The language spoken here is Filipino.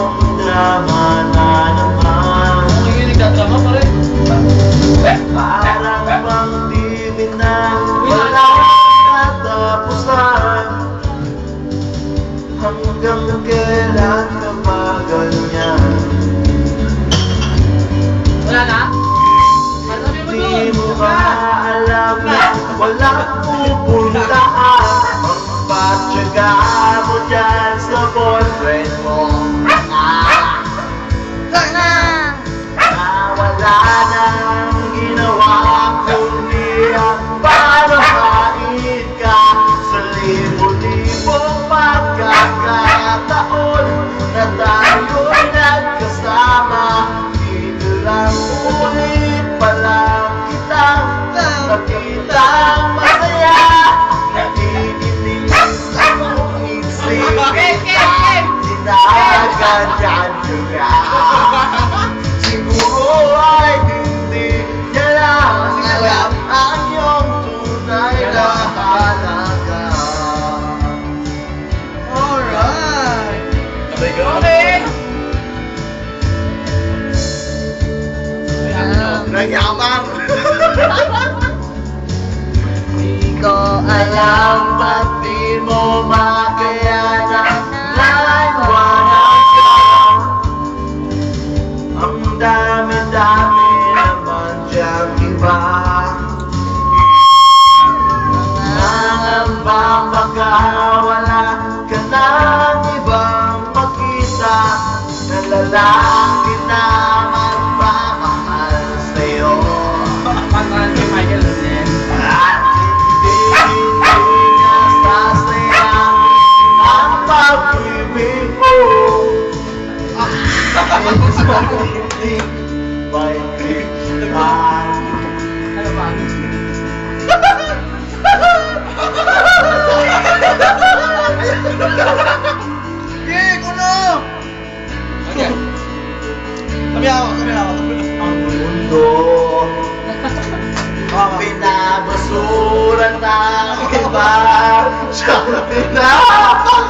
magdrama na naman. Nakikinig na drama pa rin. Parang bang di na walang katapusan. Hanggang kailan ka ba ganyan? Wala na? Sabi mo Di doon. mo ba alam na walang pupuntahan? Ang patyaga mo dyan sa boyfriend mo. Wala nang ginawa kundi ang parahain ka sa libo-libong pagkakataon na tayo'y nagkasama. Dito lang ulit pa lang kitang nakitang masaya. Naiinis akong isipin ka sinagadyan juga. Siguro ay hindi niya lang alam ang iyong tunay na halaga. Alright. Okay. Nagyamang! Di ko alam ba't di mo makayanan Naiwanan ka. Ang dami-dami naman diyang iba. Nangamba makawala ka ng ibang makita na lalaki na magmamahal sa'yo. Pantalan kay Michael Lunes. At hindi niya sasayang ang pag-ibig mo. Hindi may kristihan. Ano ba? Sige, kuno! Okay. Kami ako. Ang mundo binabasura ng iba. Siya pinapakalaman.